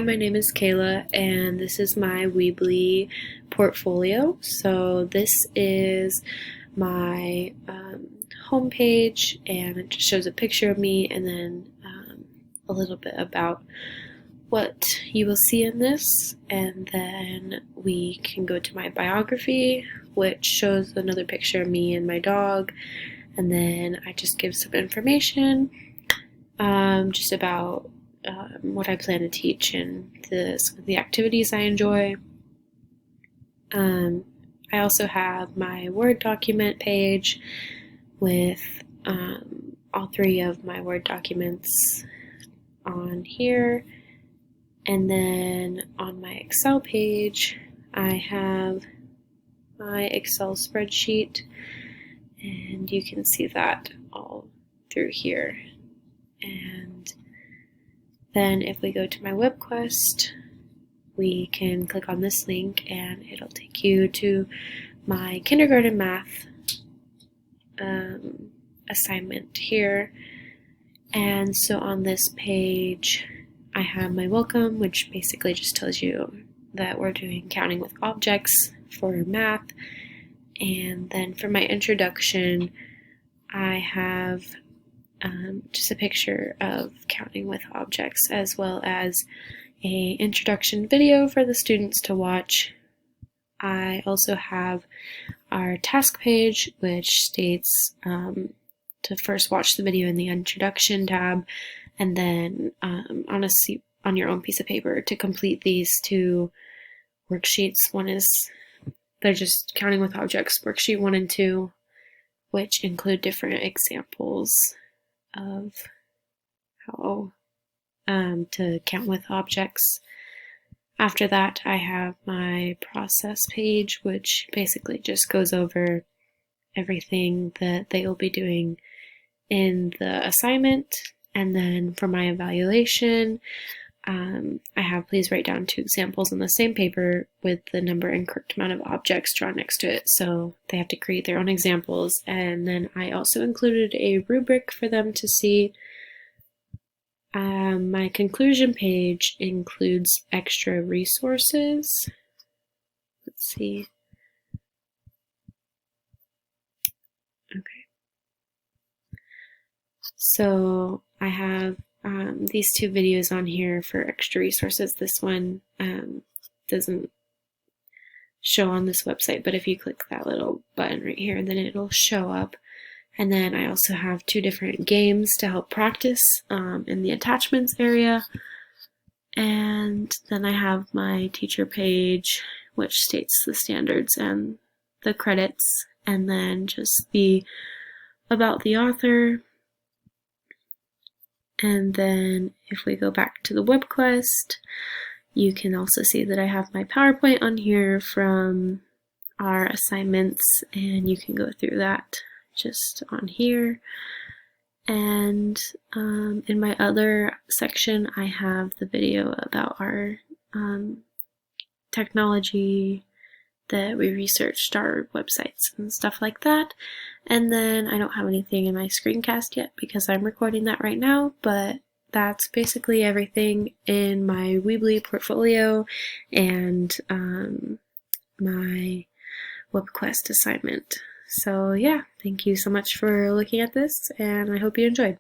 Hi, my name is Kayla, and this is my Weebly portfolio. So this is my homepage, and it just shows a picture of me and then a little bit about what you will see in this. And then we can go to my biography, which shows another picture of me and my dog. And then I just give some information just about what I plan to teach and some of the activities I enjoy. I also have my Word document page with all three of my Word documents on here. And then on my Excel page, I have my Excel spreadsheet, and you can see that all through here. And then if we go to my Webquest, we can click on this link and it'll take you to my kindergarten math assignment here. And so on this page, I have my welcome, which basically just tells you that we're doing counting with objects for math. And then for my introduction, I have just a picture of counting with objects, as well as a introduction video for the students to watch. I also have our task page, which states to first watch the video in the introduction tab, and then on your own piece of paper to complete these two worksheets. One is they're just counting with objects, worksheet 1 and 2, which include different examples of how to count with objects. After that, I have my process page, which basically just goes over everything that they will be doing in the assignment. And then for my evaluation, I have please write down 2 examples on the same paper with the number and correct amount of objects drawn next to it. So they have to create their own examples. And then I also included a rubric for them to see. My conclusion page includes extra resources. Let's see. Okay. So I have these 2 videos on here for extra resources. This one doesn't show on this website, but if you click that little button right here, then it'll show up. And then I also have 2 different games to help practice in the attachments area. And then I have my teacher page, which states the standards and the credits, and then just the about the author. And then if we go back to the Webquest, you can also see that I have my PowerPoint on here from our assignments, and you can go through that just on here. And in my other section, I have the video about our technology that we researched, our websites and stuff like that. And then I don't have anything in my screencast yet because I'm recording that right now, but that's basically everything in my Weebly portfolio and my Webquest assignment. So yeah, thank you so much for looking at this, and I hope you enjoyed.